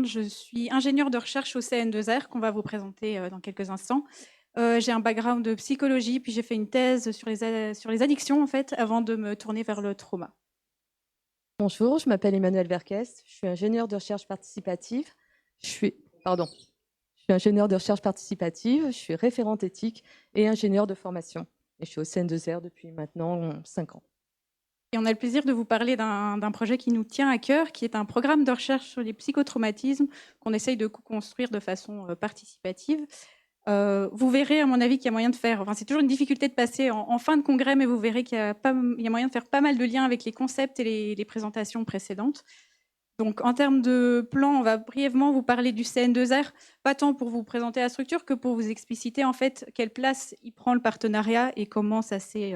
présente, je suis ingénieure de recherche au CN2R qu'on va vous présenter dans quelques instants. J'ai un background de psychologie, puis j'ai fait une thèse sur les addictions en fait, avant de me tourner vers le trauma. Bonjour, je m'appelle Emmanuelle Verkest, je suis ingénieure de recherche participative. Je suis, pardon, je suis ingénieure de recherche participative, je suis référente éthique et ingénieure de formation. Et je suis au CN2R depuis maintenant 5 ans. Et on a le plaisir de vous parler d'un projet qui nous tient à cœur, qui est un programme de recherche sur les psychotraumatismes qu'on essaye de construire de façon participative. Vous verrez, à mon avis, qu'il y a moyen de faire. Enfin, c'est toujours une difficulté de passer en fin de congrès, mais vous verrez il y a moyen de faire pas mal de liens avec les concepts et les présentations précédentes. Donc, en termes de plan, on va brièvement vous parler du CN2R, pas tant pour vous présenter la structure que pour vous expliciter en fait quelle place il prend le partenariat et comment ça s'est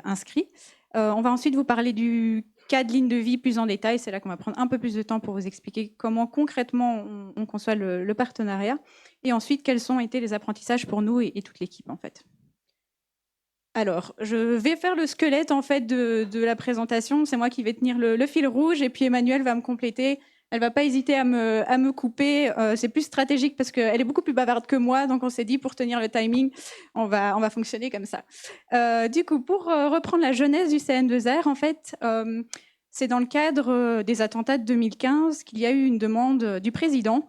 inscrit. On va ensuite vous parler du cas de ligne de vie plus en détail. C'est là qu'on va prendre un peu plus de temps pour vous expliquer comment concrètement on conçoit le partenariat. Et ensuite, quels ont été les apprentissages pour nous et toute l'équipe en fait. Alors, je vais faire le squelette en fait de la présentation. C'est moi qui vais tenir le fil rouge et puis Emmanuelle va me compléter. Elle va pas hésiter à me couper. C'est plus stratégique parce qu'elle est beaucoup plus bavarde que moi, donc on s'est dit pour tenir le timing, on va fonctionner comme ça. Du coup, pour reprendre la genèse du CN2R, en fait, c'est dans le cadre des attentats de 2015 qu'il y a eu une demande du président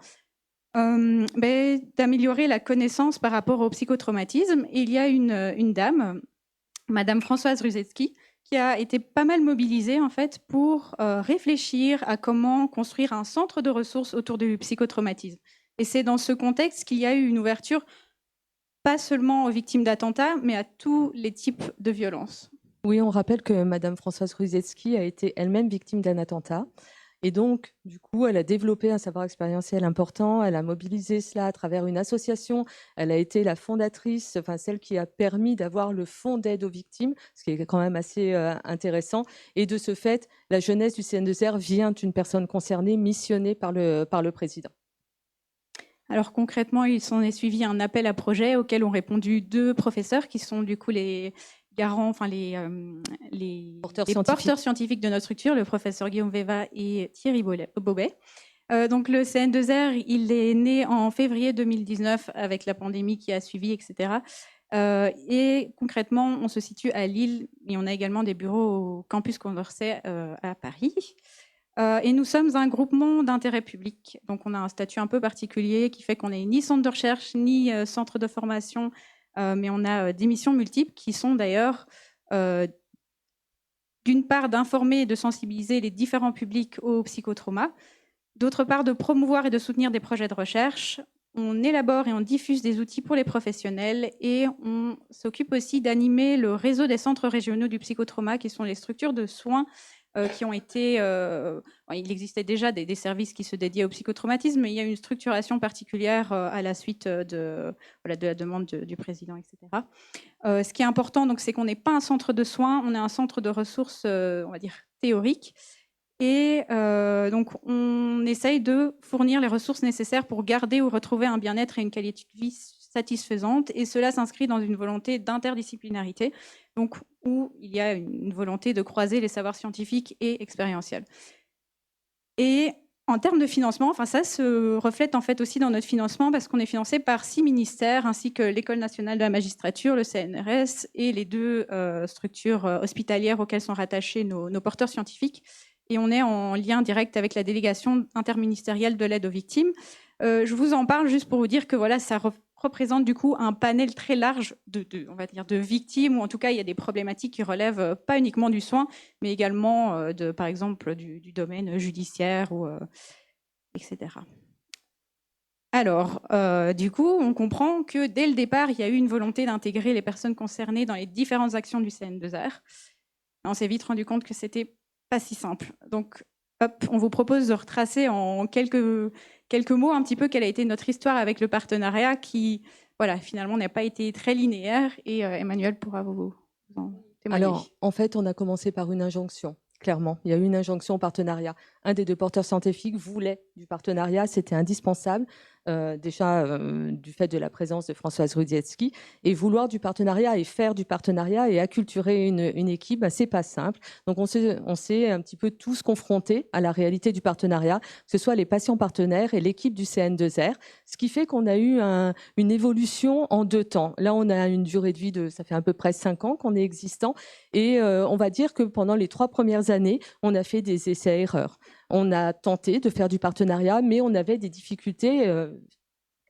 d'améliorer la connaissance par rapport au psychotraumatisme. Et il y a une dame, Madame Françoise Ruzetski, qui a été pas mal mobilisée en fait pour réfléchir à comment construire un centre de ressources autour du psychotraumatisme. Et c'est dans ce contexte qu'il y a eu une ouverture pas seulement aux victimes d'attentats, mais à tous les types de violences. Oui, on rappelle que Madame Françoise Ruzetski a été elle-même victime d'un attentat. Et donc, du coup, elle a développé un savoir expérientiel important, elle a mobilisé cela à travers une association, elle a été la fondatrice, enfin celle qui a permis d'avoir le fonds d'aide aux victimes, ce qui est quand même assez intéressant. Et de ce fait, la jeunesse du CN2R vient d'une personne concernée, missionnée par le président. Alors concrètement, il s'en est suivi un appel à projet auquel ont répondu 2 professeurs qui sont du coup les garants, enfin les porteurs scientifiques de notre structure, le professeur Guillaume Veva et Thierry Bobet. Donc le CN2R, il est né en février 2019 avec la pandémie qui a suivi, etc. Et concrètement, on se situe à Lille et on a également des bureaux au campus Condorcet à Paris. Et nous sommes un groupement d'intérêt public. Donc on a un statut un peu particulier qui fait qu'on n'est ni centre de recherche, ni centre de formation, mais on a des missions multiples qui sont d'ailleurs d'une part d'informer et de sensibiliser les différents publics au psychotrauma, d'autre part de promouvoir et de soutenir des projets de recherche. On élabore et on diffuse des outils pour les professionnels et on s'occupe aussi d'animer le réseau des centres régionaux du psychotrauma, qui sont les structures de soins qui ont été... il existait déjà des services qui se dédiaient au psychotraumatisme, mais il y a une structuration particulière à la suite de la demande du président, etc. Ce qui est important, donc, c'est qu'on n'est pas un centre de soins, on est un centre de ressources, on va dire, théoriques. Et donc, on essaye de fournir les ressources nécessaires pour garder ou retrouver un bien-être et une qualité de vie satisfaisante. Et cela s'inscrit dans une volonté d'interdisciplinarité, donc où il y a une volonté de croiser les savoirs scientifiques et expérientiels. Et en termes de financement, enfin ça se reflète en fait aussi dans notre financement parce qu'on est financé par 6 ministères ainsi que l'École nationale de la magistrature, le CNRS et les 2 structures hospitalières auxquelles sont rattachés nos porteurs scientifiques. Et on est en lien direct avec la délégation interministérielle de l'aide aux victimes. Je vous en parle juste pour vous dire que voilà, ça représente du coup un panel très large on va dire de victimes, ou en tout cas il y a des problématiques qui relèvent pas uniquement du soin, mais également par exemple du domaine judiciaire, etc. Alors, du coup, on comprend que dès le départ, il y a eu une volonté d'intégrer les personnes concernées dans les différentes actions du CN2R. On s'est vite rendu compte que c'était pas si simple. Donc, hop, on vous propose de retracer en quelques mots un petit peu quelle a été notre histoire avec le partenariat qui, voilà, finalement n'a pas été très linéaire. Et Emmanuelle pourra vous en témoigner. Alors, en fait, on a commencé par une injonction. Clairement, il y a eu une injonction au partenariat. Un des 2 porteurs scientifiques voulait du partenariat, c'était indispensable. déjà du fait de la présence de Françoise Rudziecki. Et vouloir du partenariat et faire du partenariat et acculturer une équipe, c'est pas simple. Donc on s'est un petit peu tous confrontés à la réalité du partenariat, que ce soit les patients partenaires et l'équipe du CN2R, ce qui fait qu'on a eu une évolution en 2 temps. Là, on a une durée de vie ça fait à peu près 5 ans qu'on est existant, et on va dire que pendant les 3 premières années, on a fait des essais-erreurs. On a tenté de faire du partenariat, mais on avait des difficultés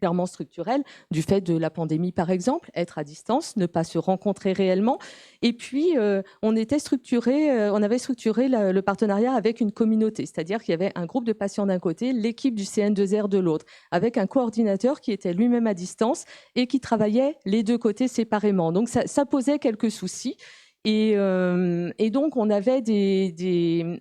clairement structurelles, du fait de la pandémie par exemple, être à distance, ne pas se rencontrer réellement. Et puis, on avait structuré le partenariat avec une communauté, c'est-à-dire qu'il y avait un groupe de patients d'un côté, l'équipe du CN2R de l'autre, avec un coordinateur qui était lui-même à distance et qui travaillait les 2 côtés séparément. Donc ça posait quelques soucis. Et donc, on avait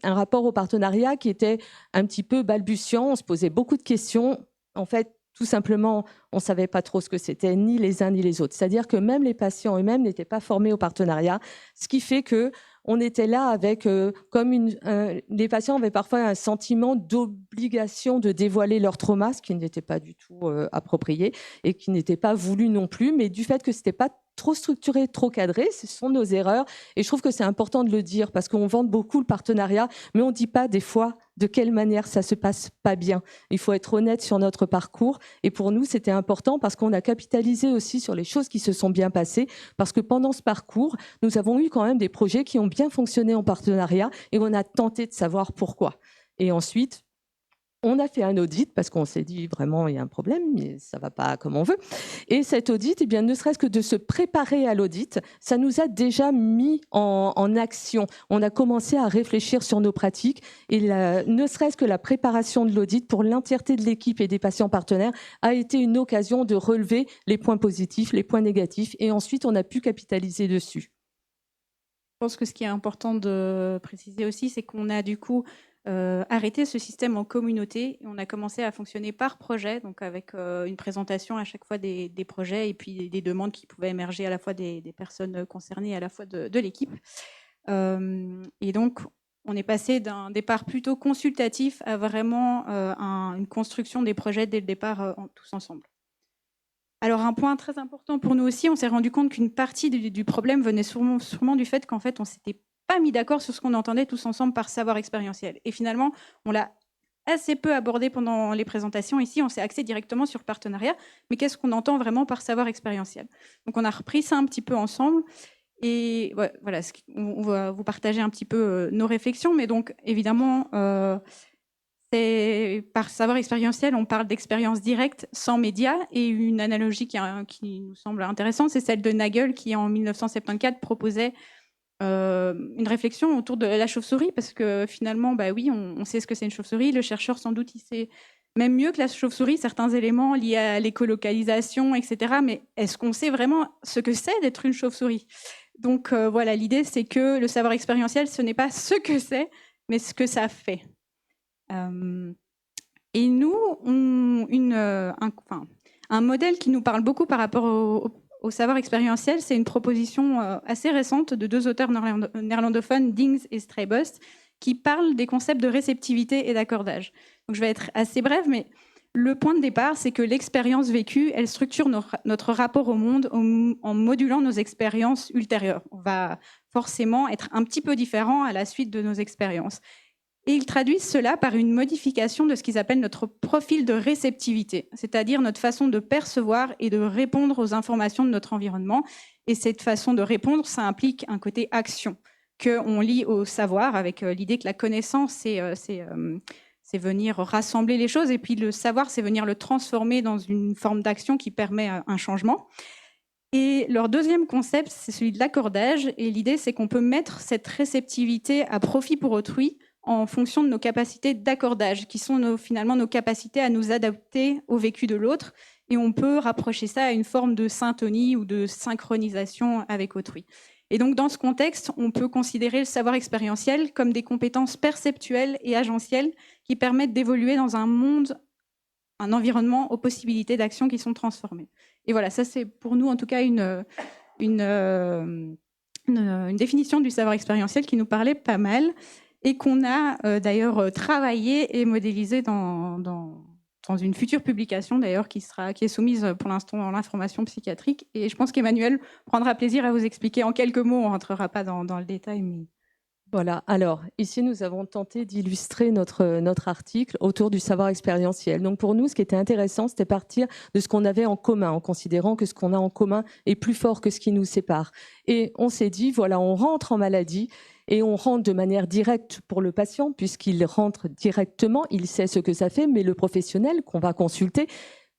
un rapport au partenariat qui était un petit peu balbutiant. On se posait beaucoup de questions. En fait, tout simplement, on ne savait pas trop ce que c'était, ni les uns ni les autres. C'est-à-dire que même les patients eux-mêmes n'étaient pas formés au partenariat, ce qui fait qu'on était là avec, les patients avaient parfois un sentiment d'obligation de dévoiler leur trauma, ce qui n'était pas du tout approprié et qui n'était pas voulu non plus, mais du fait que ce n'était pas trop structuré, trop cadré, ce sont nos erreurs. Et je trouve que c'est important de le dire parce qu'on vante beaucoup le partenariat, mais on ne dit pas des fois de quelle manière ça se passe pas bien. Il faut être honnête sur notre parcours. Et pour nous, c'était important parce qu'on a capitalisé aussi sur les choses qui se sont bien passées. Parce que pendant ce parcours, nous avons eu quand même des projets qui ont bien fonctionné en partenariat et on a tenté de savoir pourquoi. Et ensuite, on a fait un audit parce qu'on s'est dit vraiment il y a un problème, mais ça ne va pas comme on veut. Et cet audit, eh bien, ne serait-ce que de se préparer à l'audit, ça nous a déjà mis en action. On a commencé à réfléchir sur nos pratiques et ne serait-ce que la préparation de l'audit pour l'entièreté de l'équipe et des patients partenaires a été une occasion de relever les points positifs, les points négatifs et ensuite on a pu capitaliser dessus. Je pense que ce qui est important de préciser aussi, c'est qu'on a du coup arrêté ce système en communauté et on a commencé à fonctionner par projet, donc avec une présentation à chaque fois des projets et puis des demandes qui pouvaient émerger à la fois des personnes concernées et à la fois de l'équipe. Et donc, on est passé d'un départ plutôt consultatif à vraiment une construction des projets dès le départ tous ensemble. Alors, un point très important pour nous aussi, on s'est rendu compte qu'une partie du problème venait sûrement du fait qu'en fait, on s'était pas mis d'accord sur ce qu'on entendait tous ensemble par savoir expérientiel. Et finalement, on l'a assez peu abordé pendant les présentations. Ici, on s'est axé directement sur le partenariat. Mais qu'est-ce qu'on entend vraiment par savoir expérientiel? Donc, on a repris ça un petit peu ensemble. Et voilà, on va vous partager un petit peu nos réflexions. Mais donc, évidemment, par savoir expérientiel, on parle d'expérience directe sans médias. Et une analogie qui nous semble intéressante, c'est celle de Nagel qui, en 1974, proposait une réflexion autour de la chauve-souris. Parce que finalement, bah oui, on sait ce que c'est une chauve-souris. Le chercheur, sans doute, il sait même mieux que la chauve-souris certains éléments liés à l'écolocalisation, etc. Mais est-ce qu'on sait vraiment ce que c'est d'être une chauve-souris? Donc voilà, l'idée, c'est que le savoir expérientiel, ce n'est pas ce que c'est, mais ce que ça fait. Et nous, un modèle qui nous parle beaucoup par rapport au savoir expérientiel, c'est une proposition assez récente de 2 auteurs néerlandophones, Dings et Strijbost, qui parlent des concepts de réceptivité et d'accordage. Donc je vais être assez brève, mais le point de départ, c'est que l'expérience vécue, elle structure notre rapport au monde en modulant nos expériences ultérieures. On va forcément être un petit peu différent à la suite de nos expériences. Et ils traduisent cela par une modification de ce qu'ils appellent notre profil de réceptivité, c'est-à-dire notre façon de percevoir et de répondre aux informations de notre environnement. Et cette façon de répondre, ça implique un côté action qu'on lie au savoir, avec l'idée que la connaissance, c'est venir rassembler les choses, et puis le savoir, c'est venir le transformer dans une forme d'action qui permet un changement. Et leur deuxième concept, c'est celui de l'accordage. Et l'idée, c'est qu'on peut mettre cette réceptivité à profit pour autrui en fonction de nos capacités d'accordage, qui sont finalement nos capacités à nous adapter au vécu de l'autre. Et on peut rapprocher ça à une forme de syntonie ou de synchronisation avec autrui. Et donc, dans ce contexte, on peut considérer le savoir expérientiel comme des compétences perceptuelles et agentielles qui permettent d'évoluer dans un monde, un environnement aux possibilités d'action qui sont transformées. Et voilà, ça c'est pour nous en tout cas une définition du savoir expérientiel qui nous parlait pas mal et qu'on a d'ailleurs travaillé et modélisé dans dans une future publication d'ailleurs qui est soumise pour l'instant dans l'information psychiatrique. Et je pense qu'Emmanuel prendra plaisir à vous expliquer en quelques mots, on ne rentrera pas dans le détail. Mais... Voilà, alors ici nous avons tenté d'illustrer notre article autour du savoir expérientiel. Donc pour nous, ce qui était intéressant, c'était partir de ce qu'on avait en commun, en considérant que ce qu'on a en commun est plus fort que ce qui nous sépare. Et on s'est dit, voilà, on rentre en maladie et on rentre de manière directe pour le patient, puisqu'il rentre directement, il sait ce que ça fait, mais le professionnel qu'on va consulter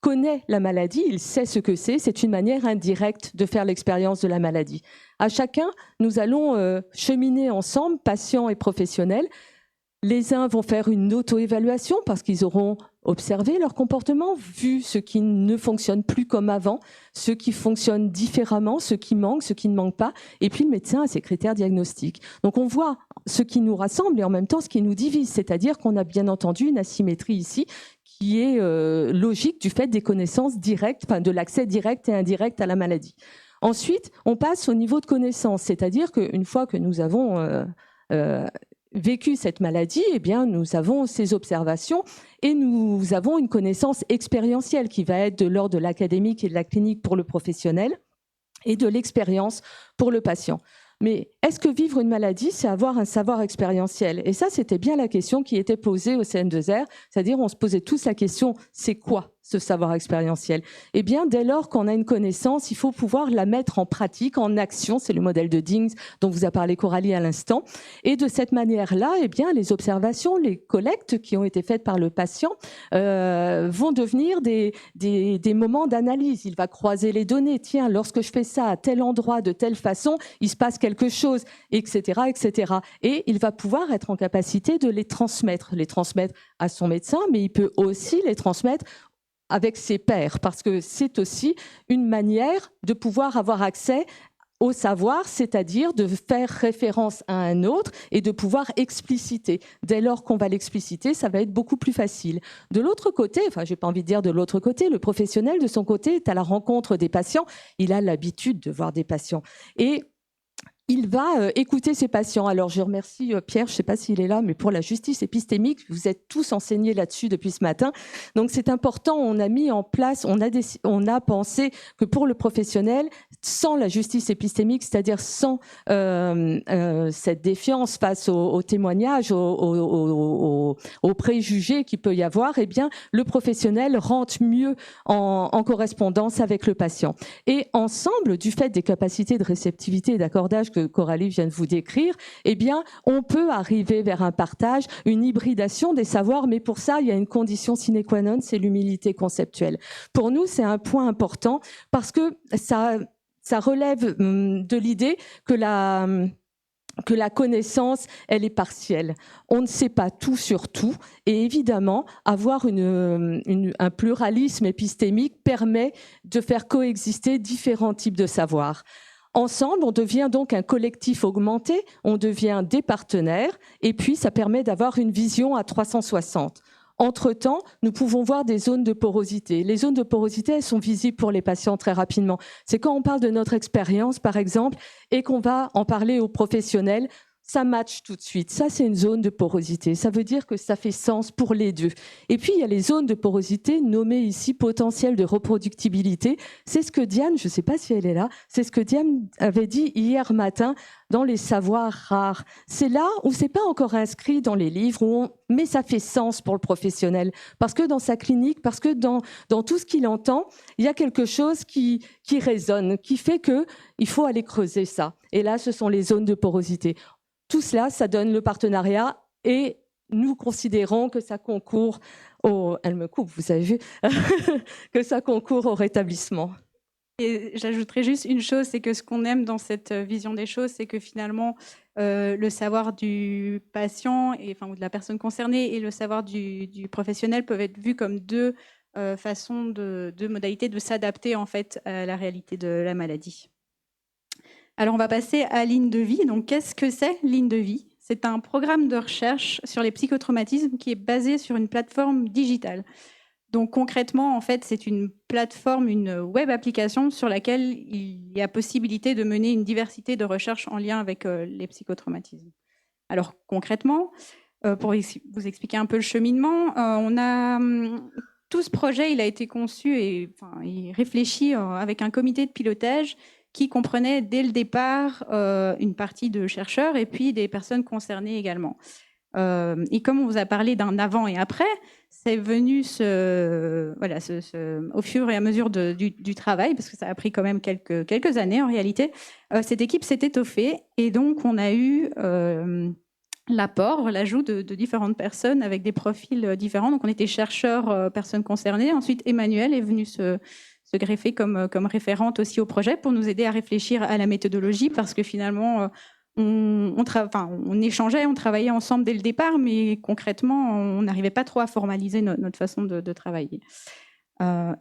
connaît la maladie, il sait ce que c'est une manière indirecte de faire l'expérience de la maladie. À chacun, nous allons cheminer ensemble, patients et professionnels. Les uns vont faire une auto-évaluation parce qu'ils auront observé leur comportement, vu ce qui ne fonctionne plus comme avant, ce qui fonctionne différemment, ce qui manque, ce qui ne manque pas. Et puis le médecin a ses critères diagnostiques. Donc on voit ce qui nous rassemble et en même temps ce qui nous divise, c'est-à-dire qu'on a bien entendu une asymétrie ici qui est logique du fait des connaissances directes, enfin de l'accès direct et indirect à la maladie. Ensuite, on passe au niveau de connaissance, c'est-à-dire qu'une fois que nous avons vécu cette maladie, eh bien, nous avons ces observations et nous avons une connaissance expérientielle qui va être de l'ordre de l'académique et de la clinique pour le professionnel et de l'expérience pour le patient. Mais est-ce que vivre une maladie, c'est avoir un savoir expérientiel? Et ça, c'était bien la question qui était posée au CN2R, c'est-à-dire on se posait tous la question, c'est quoi ce savoir expérientiel? Eh bien, dès lors qu'on a une connaissance, il faut pouvoir la mettre en pratique, en action. C'est le modèle de Dings dont vous a parlé Coralie à l'instant. Et de cette manière-là, eh bien, les observations, les collectes qui ont été faites par le patient vont devenir des moments d'analyse. Il va croiser les données. Tiens, lorsque je fais ça à tel endroit, de telle façon, il se passe quelque chose, etc., etc. Et il va pouvoir être en capacité de les transmettre à son médecin, mais il peut aussi les transmettre avec ses pairs, parce que c'est aussi une manière de pouvoir avoir accès au savoir, c'est-à-dire de faire référence à un autre et de pouvoir expliciter. Dès lors qu'on va l'expliciter, ça va être beaucoup plus facile. De l'autre côté, enfin, j'ai pas envie de dire de l'autre côté, le professionnel, de son côté, est à la rencontre des patients. Il a l'habitude de voir des patients. Et il va écouter ses patients. Alors, je remercie Pierre, je ne sais pas s'il est là, mais pour la justice épistémique, vous êtes tous enseignés là-dessus depuis ce matin. Donc, c'est important, on a mis en place, on a pensé que pour le professionnel, sans la justice épistémique, c'est-à-dire sans cette défiance face aux témoignages, aux préjugés qu'il peut y avoir, eh bien, le professionnel rentre mieux en correspondance avec le patient. Et ensemble, du fait des capacités de réceptivité et d'accordage que Coralie vient de vous décrire, eh bien, on peut arriver vers un partage, une hybridation des savoirs, mais pour ça, il y a une condition sine qua non, c'est l'humilité conceptuelle. Pour nous, c'est un point important parce que ça relève de l'idée que la connaissance, elle est partielle. On ne sait pas tout sur tout. Et évidemment, avoir un pluralisme épistémique permet de faire coexister différents types de savoirs. Ensemble, on devient donc un collectif augmenté, on devient des partenaires, et puis ça permet d'avoir une vision à 360. Entre-temps, nous pouvons voir des zones de porosité. Les zones de porosité, elles sont visibles pour les patients très rapidement. C'est quand on parle de notre expérience, par exemple, et qu'on va en parler aux professionnels, ça match tout de suite. Ça, c'est une zone de porosité. Ça veut dire que ça fait sens pour les deux. Et puis, il y a les zones de porosité nommées ici potentiel de reproductibilité. C'est ce que Diane, je ne sais pas si elle est là, c'est ce que Diane avait dit hier matin dans les savoirs rares. C'est là où c'est pas encore inscrit dans les livres, mais ça fait sens pour le professionnel. Parce que dans sa clinique, parce que dans tout ce qu'il entend, il y a quelque chose qui résonne, qui fait qu'il faut aller creuser ça. Et là, ce sont les zones de porosité. Tout cela, ça donne le partenariat et nous considérons que ça concourt elle me coupe, vous avez vu, que ça concourt au rétablissement. Et j'ajouterais juste une chose, c'est que ce qu'on aime dans cette vision des choses, c'est que finalement, le savoir du patient, ou de la personne concernée, et le savoir du professionnel peuvent être vus comme deux façons, deux modalités de s'adapter en fait à la réalité de la maladie. Alors, on va passer à Ligne de vie. Donc, qu'est-ce que c'est Ligne de vie? C'est un programme de recherche sur les psychotraumatismes qui est basé sur une plateforme digitale. Donc, concrètement, en fait, c'est une plateforme, une web application sur laquelle il y a possibilité de mener une diversité de recherches en lien avec les psychotraumatismes. Alors, concrètement, pour vous expliquer un peu le cheminement, on a tout ce projet, il a été conçu et réfléchi avec un comité de pilotage qui comprenait dès le départ une partie de chercheurs et puis des personnes concernées également. Et comme on vous a parlé d'un avant et après, c'est venu au fur et à mesure du travail, parce que ça a pris quand même quelques années en réalité, cette équipe s'est étoffée et donc on a eu l'ajout de différentes personnes avec des profils différents. Donc on était chercheurs, personnes concernées. Ensuite, Emmanuelle est venue se greffer comme référente aussi au projet pour nous aider à réfléchir à la méthodologie, parce que finalement, on échangeait, on travaillait ensemble dès le départ, mais concrètement, on n'arrivait pas trop à formaliser notre façon de travailler.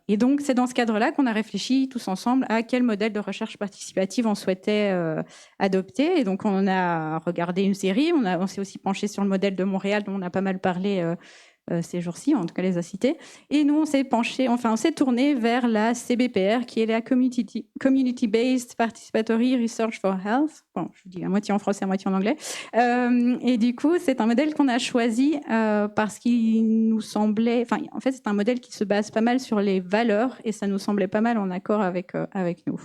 Et donc, c'est dans ce cadre-là qu'on a réfléchi tous ensemble à quel modèle de recherche participative on souhaitait adopter. Et donc, on a regardé une série, on s'est aussi penché sur le modèle de Montréal, dont on a pas mal parlé ces jours-ci, en tout cas les a cités. Et nous, on s'est tourné vers la CBPR, qui est la Community-Based Participatory Research for Health. Bon, je vous dis à moitié en français, à moitié en anglais. Et du coup, c'est un modèle qu'on a choisi parce qu'il nous semblait... en fait, c'est un modèle qui se base pas mal sur les valeurs et ça nous semblait pas mal en accord avec nous.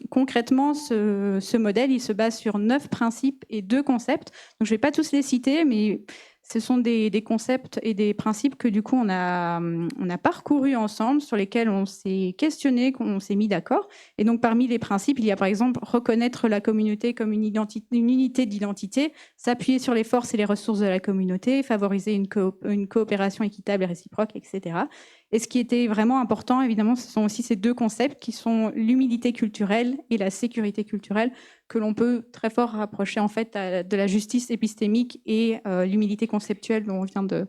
Concrètement, ce modèle, il se base sur 9 principes et 2 concepts. Donc, je ne vais pas tous les citer, mais ce sont des concepts et des principes que du coup on a parcourus ensemble, sur lesquels on s'est questionné, qu'on s'est mis d'accord. Et donc parmi les principes, il y a par exemple reconnaître la communauté comme une unité d'identité, s'appuyer sur les forces et les ressources de la communauté, favoriser une coopération équitable et réciproque, etc. Et ce qui était vraiment important, évidemment, ce sont aussi ces 2 concepts qui sont l'humilité culturelle et la sécurité culturelle, que l'on peut très fort rapprocher en fait de la justice épistémique et l'humilité conceptuelle dont on vient de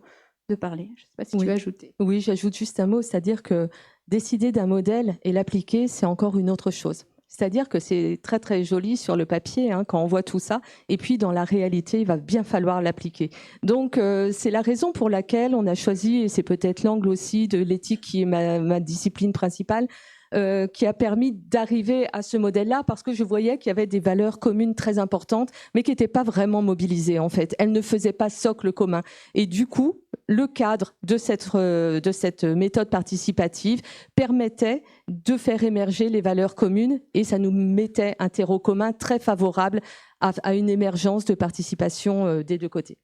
parler. Je ne sais pas si tu veux ajouter. Oui, j'ajoute juste un mot, c'est-à-dire que décider d'un modèle et l'appliquer, c'est encore une autre chose. C'est-à-dire que c'est très très joli sur le papier quand on voit tout ça, et puis dans la réalité, il va bien falloir l'appliquer. Donc c'est la raison pour laquelle on a choisi, et c'est peut-être l'angle aussi de l'éthique qui est ma discipline principale, qui a permis d'arriver à ce modèle-là, parce que je voyais qu'il y avait des valeurs communes très importantes, mais qui n'étaient pas vraiment mobilisées en fait. Elles ne faisaient pas socle commun. Et du coup, le cadre de cette méthode participative permettait de faire émerger les valeurs communes, et ça nous mettait un terreau commun très favorable à une émergence de participation des 2 côtés.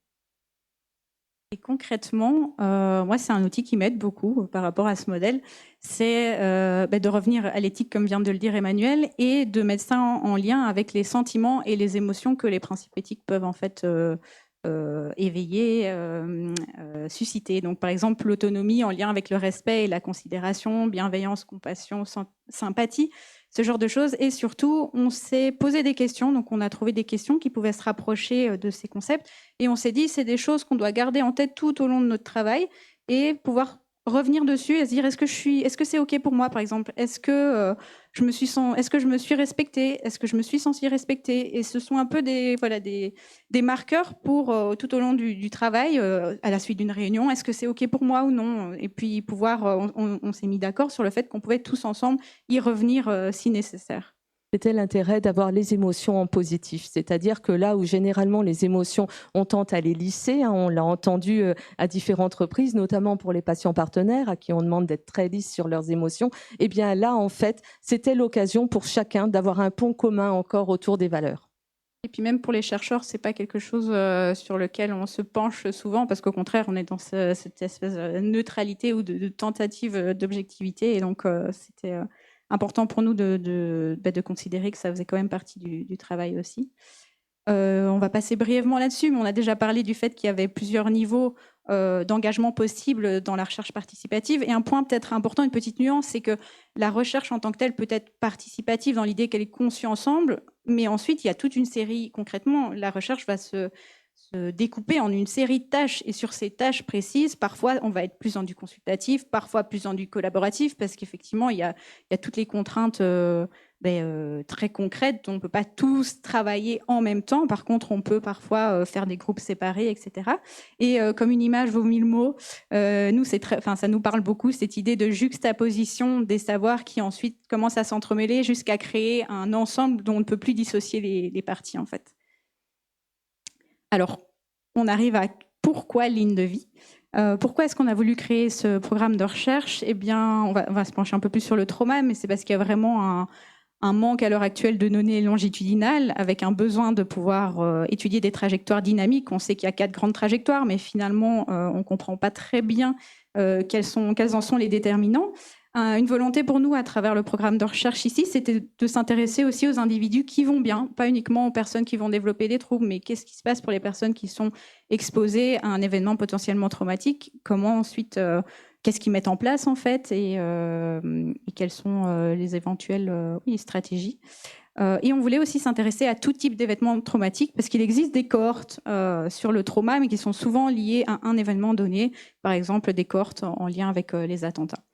Et concrètement, moi, c'est un outil qui m'aide beaucoup par rapport à ce modèle. C'est de revenir à l'éthique, comme vient de le dire Emmanuelle, et de mettre ça en lien avec les sentiments et les émotions que les principes éthiques peuvent en fait éveiller, susciter. Donc, par exemple, l'autonomie en lien avec le respect et la considération, bienveillance, compassion, sympathie, ce genre de choses. Et surtout, on s'est posé des questions. Donc, on a trouvé des questions qui pouvaient se rapprocher de ces concepts. Et on s'est dit, c'est des choses qu'on doit garder en tête tout au long de notre travail et pouvoir revenir dessus et se dire, est-ce que c'est OK pour moi, par exemple? Est-ce que je me suis respectée? Est-ce que je me suis sentie respectée? Et ce sont un peu des marqueurs pour tout au long du travail, à la suite d'une réunion. Est-ce que c'est OK pour moi ou non? Et puis pouvoir, on s'est mis d'accord sur le fait qu'on pouvait tous ensemble y revenir si nécessaire. C'était l'intérêt d'avoir les émotions en positif. C'est-à-dire que là où généralement les émotions, on tente à les lisser, on l'a entendu à différentes reprises, notamment pour les patients partenaires à qui on demande d'être très lisses sur leurs émotions, eh bien là, en fait, c'était l'occasion pour chacun d'avoir un pont commun encore autour des valeurs. Et puis même pour les chercheurs, c'est pas quelque chose sur lequel on se penche souvent, parce qu'au contraire, on est dans cette espèce de neutralité ou de tentative d'objectivité. Et donc, c'était important pour nous de considérer que ça faisait quand même partie du travail aussi. On va passer brièvement là-dessus, mais on a déjà parlé du fait qu'il y avait plusieurs niveaux d'engagement possibles dans la recherche participative. Et un point peut-être important, une petite nuance, c'est que la recherche en tant que telle peut être participative dans l'idée qu'elle est conçue ensemble, mais ensuite, il y a toute une série, concrètement, la recherche va se découper en une série de tâches, et sur ces tâches précises, parfois on va être plus dans du consultatif, parfois plus dans du collaboratif, parce qu'effectivement il y a toutes les contraintes très concrètes. On ne peut pas tous travailler en même temps. Par contre, on peut parfois faire des groupes séparés, etc. Et comme une image vaut 1000 mots, nous ça nous parle beaucoup, cette idée de juxtaposition des savoirs qui ensuite commencent à s'entremêler jusqu'à créer un ensemble dont on ne peut plus dissocier les parties en fait. Alors, on arrive à pourquoi ligne de vie. Pourquoi est-ce qu'on a voulu créer ce programme de recherche? Eh bien, on va se pencher un peu plus sur le trauma, mais c'est parce qu'il y a vraiment un manque à l'heure actuelle de données longitudinales, avec un besoin de pouvoir étudier des trajectoires dynamiques. On sait qu'il y a 4 grandes trajectoires, mais finalement, on ne comprend pas très bien quels en sont les déterminants. Une volonté pour nous, à travers le programme de recherche ici, c'était de s'intéresser aussi aux individus qui vont bien, pas uniquement aux personnes qui vont développer des troubles, mais qu'est-ce qui se passe pour les personnes qui sont exposées à un événement potentiellement traumatique, comment ensuite, qu'est-ce qu'ils mettent en place en fait, et quelles sont les éventuelles stratégies. Et on voulait aussi s'intéresser à tout type d'événements traumatiques, parce qu'il existe des cohortes sur le trauma, mais qui sont souvent liées à un événement donné, par exemple des cohortes en lien avec les attentats.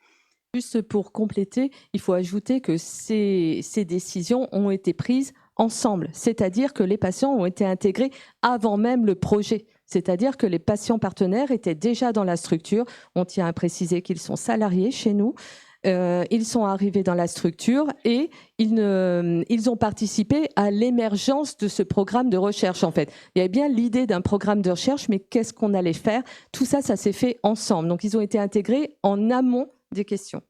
Juste pour compléter, il faut ajouter que ces décisions ont été prises ensemble, c'est-à-dire que les patients ont été intégrés avant même le projet. C'est-à-dire que les patients partenaires étaient déjà dans la structure. On tient à préciser qu'ils sont salariés chez nous. Ils sont arrivés dans la structure et ils ont participé à l'émergence de ce programme de recherche, en fait. Il y avait bien l'idée d'un programme de recherche, mais qu'est-ce qu'on allait faire? Tout ça, ça s'est fait ensemble. Donc, ils ont été intégrés en amont des questions.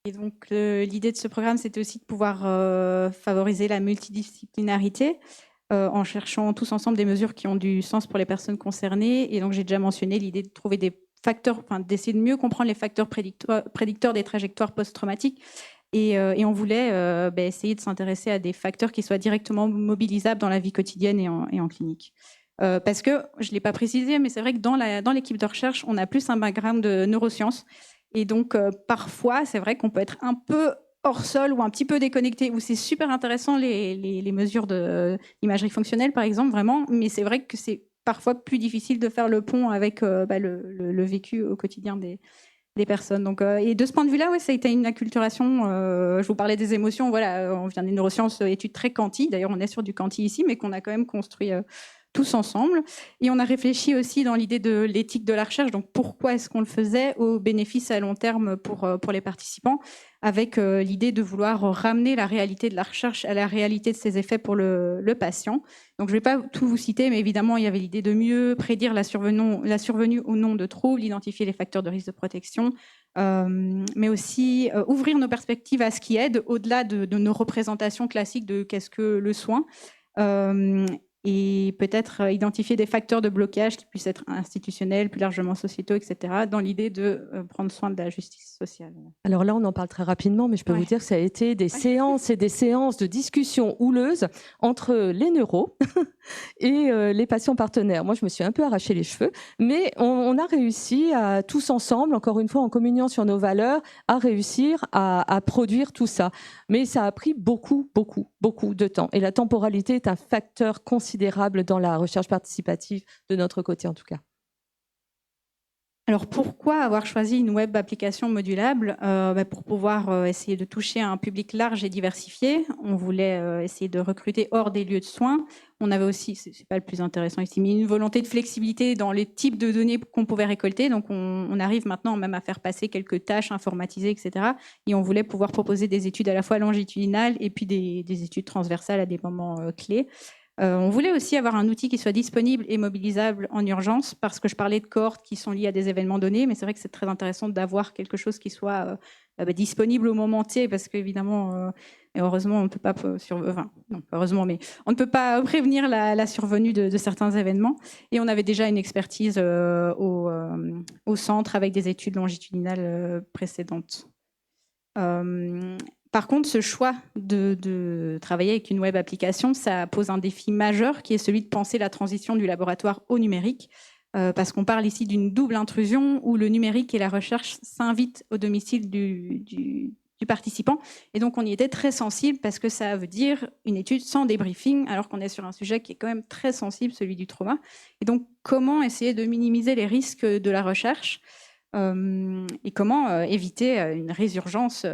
Et donc, l'idée de ce programme, c'était aussi de pouvoir favoriser la multidisciplinarité en cherchant tous ensemble des mesures qui ont du sens pour les personnes concernées. Et donc, j'ai déjà mentionné l'idée de trouver des facteurs, enfin, d'essayer de mieux comprendre les facteurs prédicteurs des trajectoires post-traumatiques. Et on voulait essayer de s'intéresser à des facteurs qui soient directement mobilisables dans la vie quotidienne et en clinique. Parce que, je ne l'ai pas précisé, mais c'est vrai que dans l'équipe de recherche, on a plus un background de neurosciences. Et donc, parfois, c'est vrai qu'on peut être un peu hors sol ou un petit peu déconnecté, où c'est super intéressant les mesures d'imagerie fonctionnelle, par exemple, vraiment. Mais c'est vrai que c'est parfois plus difficile de faire le pont avec le vécu au quotidien des personnes. Donc, et de ce point de vue-là, ouais, ça a été une acculturation. Je vous parlais des émotions. Voilà, on vient des neurosciences, études très quanti. D'ailleurs, on est sur du quanti ici, mais qu'on a quand même construit tous ensemble. Et on a réfléchi aussi dans l'idée de l'éthique de la recherche. Donc, pourquoi est-ce qu'on le faisait aux bénéfices à long terme pour les participants, avec l'idée de vouloir ramener la réalité de la recherche à la réalité de ses effets pour le patient. Donc, je ne vais pas tout vous citer, mais évidemment, il y avait l'idée de mieux prédire la survenue ou non de troubles, identifier les facteurs de risque de protection, mais aussi ouvrir nos perspectives à ce qui aide, au-delà de nos représentations classiques de qu'est-ce que le soin. Et peut-être identifier des facteurs de blocage qui puissent être institutionnels, plus largement sociétaux, etc., dans l'idée de prendre soin de la justice sociale. Alors là, on en parle très rapidement, mais je peux vous dire que ça a été des séances et des séances de discussion houleuses entre les neuros et les patients partenaires. Moi, je me suis un peu arraché les cheveux, mais on a réussi à tous ensemble, encore une fois en communiant sur nos valeurs, à réussir à produire tout ça. Mais ça a pris beaucoup de temps. Et la temporalité est un facteur considérable dans la recherche participative, de notre côté en tout cas. Alors pourquoi avoir choisi une web application modulable? Pour pouvoir essayer de toucher un public large et diversifié. On voulait essayer de recruter hors des lieux de soins. On avait aussi, c'est pas le plus intéressant ici, mais une volonté de flexibilité dans les types de données qu'on pouvait récolter. Donc on arrive maintenant même à faire passer quelques tâches informatisées, etc. Et on voulait pouvoir proposer des études à la fois longitudinales et puis des études transversales à des moments clés. On voulait aussi avoir un outil qui soit disponible et mobilisable en urgence, parce que je parlais de cohortes qui sont liées à des événements donnés, mais c'est vrai que c'est très intéressant d'avoir quelque chose qui soit disponible au moment T, parce qu'évidemment, et heureusement, on ne peut pas mais on ne peut pas prévenir la survenue de certains événements. Et on avait déjà une expertise au centre avec des études longitudinales précédentes. Par contre, ce choix de travailler avec une web application, ça pose un défi majeur qui est celui de penser la transition du laboratoire au numérique, parce qu'on parle ici d'une double intrusion où le numérique et la recherche s'invitent au domicile du participant. Et donc, on y était très sensible parce que ça veut dire une étude sans débriefing, alors qu'on est sur un sujet qui est quand même très sensible, celui du trauma. Et donc, comment essayer de minimiser les risques de la recherche et comment éviter une résurgence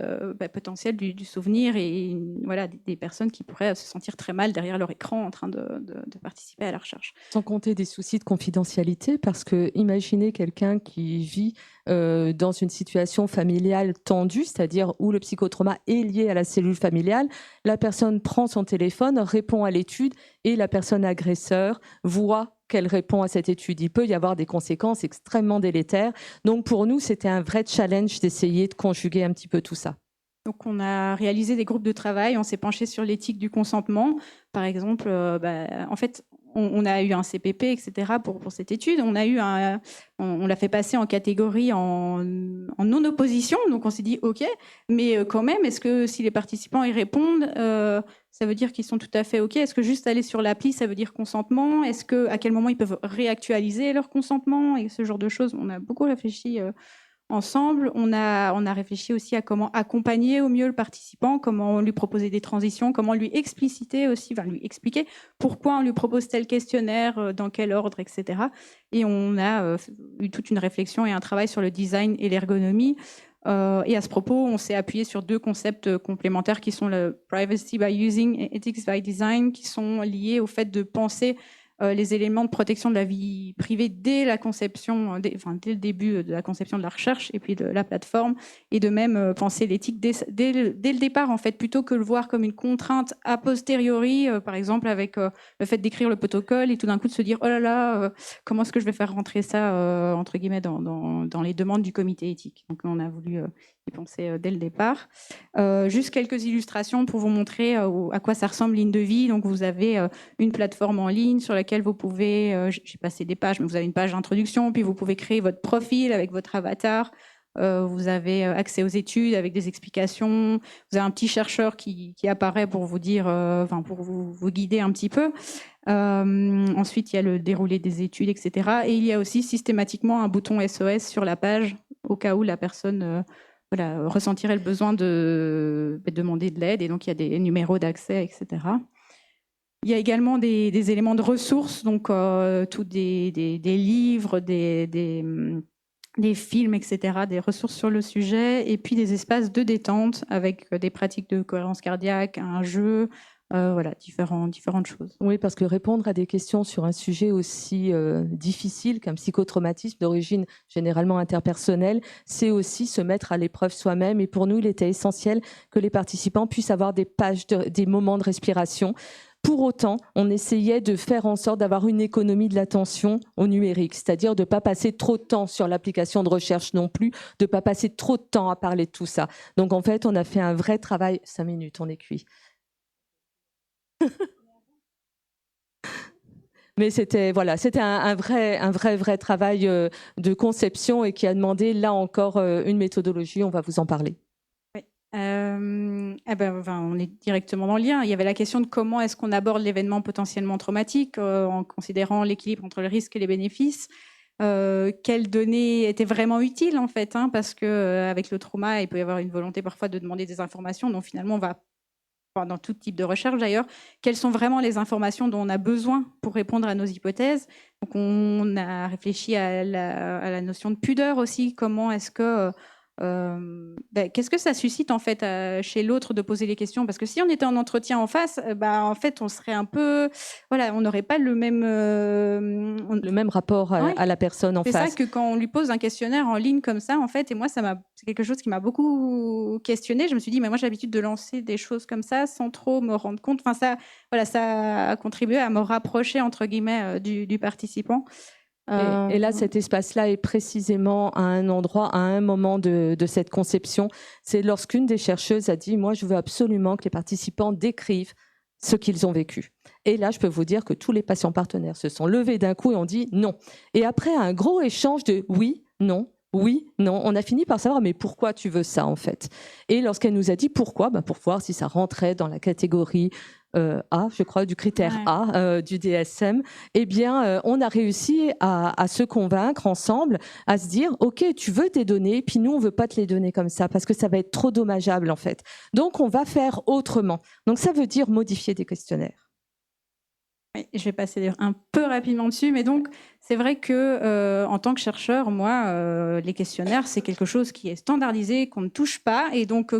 potentielle du souvenir et voilà, des personnes qui pourraient se sentir très mal derrière leur écran en train de participer à la recherche. Sans compter des soucis de confidentialité, parce que imaginez quelqu'un qui vit dans une situation familiale tendue, c'est-à-dire où le psychotrauma est lié à la cellule familiale, la personne prend son téléphone, répond à l'étude et la personne agresseur voit lorsqu'elle répond à cette étude. Il peut y avoir des conséquences extrêmement délétères. Donc pour nous, c'était un vrai challenge d'essayer de conjuguer un petit peu tout ça. Donc, on a réalisé des groupes de travail, on s'est penché sur l'éthique du consentement. Par exemple, en fait, on a eu un CPP, etc. pour cette étude. On l'a fait passer en catégorie en non-opposition. Donc, on s'est dit, OK, mais quand même, est-ce que si les participants y répondent, ça veut dire qu'ils sont tout à fait OK? Est-ce que juste aller sur l'appli, ça veut dire consentement? À quel moment ils peuvent réactualiser leur consentement? Et ce genre de choses. On a beaucoup réfléchi ensemble. On a réfléchi aussi à comment accompagner au mieux le participant, comment lui proposer des transitions, comment lui expliciter aussi, lui expliquer pourquoi on lui propose tel questionnaire, dans quel ordre, etc. Et on a eu toute une réflexion et un travail sur le design et l'ergonomie. Et à ce propos, on s'est appuyé sur 2 concepts complémentaires qui sont le privacy by using et ethics by design, qui sont liés au fait de penser les éléments de protection de la vie privée dès la conception, dès le début de la conception de la recherche et puis de la plateforme, et de même penser l'éthique dès le départ, en fait, plutôt que le voir comme une contrainte a posteriori, par exemple avec le fait d'écrire le protocole et tout d'un coup de se dire oh là là, comment est-ce que je vais faire rentrer ça entre guillemets dans les demandes du comité éthique. Donc on a voulu y penser dès le départ. Juste quelques illustrations pour vous montrer à quoi ça ressemble Ligne de vie. Donc vous avez une plateforme en ligne sur laquelle vous pouvez, j'ai passé des pages, mais vous avez une page d'introduction, puis vous pouvez créer votre profil avec votre avatar. Vous avez accès aux études avec des explications. Vous avez un petit chercheur qui apparaît pour vous dire, pour vous guider un petit peu. Ensuite, il y a le déroulé des études, etc. Et il y a aussi systématiquement un bouton SOS sur la page au cas où la personne ressentirait le besoin de demander de l'aide. Et donc, il y a des numéros d'accès, etc. Il y a également des éléments de ressources, donc tous des livres, des films, etc., des ressources sur le sujet, et puis des espaces de détente avec des pratiques de cohérence cardiaque, un jeu, différentes choses. Oui, parce que répondre à des questions sur un sujet aussi difficile qu'un psychotraumatisme d'origine généralement interpersonnelle, c'est aussi se mettre à l'épreuve soi-même. Et pour nous, il était essentiel que les participants puissent avoir des moments de respiration. Pour autant, on essayait de faire en sorte d'avoir une économie de l'attention au numérique, c'est-à-dire de ne pas passer trop de temps sur l'application de recherche non plus, de ne pas passer trop de temps à parler de tout ça. Donc en fait, on a fait un vrai travail. 5 minutes, on est cuit. Mais c'était un vrai travail de conception et qui a demandé là encore une méthodologie. On va vous en parler. Oui. On est directement dans le lien. Il y avait la question de comment est-ce qu'on aborde l'événement potentiellement traumatique en considérant l'équilibre entre le risque et les bénéfices. Quelles données étaient vraiment utiles en fait, parce que avec le trauma, il peut y avoir une volonté parfois de demander des informations dont finalement on va, dans tout type de recherche d'ailleurs, quelles sont vraiment les informations dont on a besoin pour répondre à nos hypothèses. Donc on a réfléchi à la notion de pudeur aussi. Comment est-ce que qu'est-ce que ça suscite en fait chez l'autre de poser les questions? Parce que si on était en entretien en face, en fait on serait un peu, on n'aurait pas le même rapport à la personne en face. C'est ça, que quand on lui pose un questionnaire en ligne comme ça, en fait, et moi c'est quelque chose qui m'a beaucoup questionné. Je me suis dit, mais moi j'ai l'habitude de lancer des choses comme ça sans trop me rendre compte. Enfin ça a contribué à me rapprocher entre guillemets du participant. Et là, cet espace-là est précisément à un endroit, à un moment de cette conception. C'est lorsqu'une des chercheuses a dit « Moi, je veux absolument que les participants décrivent ce qu'ils ont vécu. » Et là, je peux vous dire que tous les patients partenaires se sont levés d'un coup et ont dit « Non ». Et après un gros échange de « Oui, non ». Oui, non, on a fini par savoir, mais pourquoi tu veux ça en fait? Et lorsqu'elle nous a dit pourquoi, pour voir si ça rentrait dans la catégorie A, je crois, du critère A du DSM, eh bien, on a réussi à se convaincre ensemble, à se dire, OK, tu veux tes données, puis nous, on veut pas te les donner comme ça, parce que ça va être trop dommageable en fait. Donc, on va faire autrement. Donc, ça veut dire modifier des questionnaires. Oui, je vais passer un peu rapidement dessus, mais donc c'est vrai que en tant que chercheur, moi, les questionnaires, c'est quelque chose qui est standardisé, qu'on ne touche pas, et donc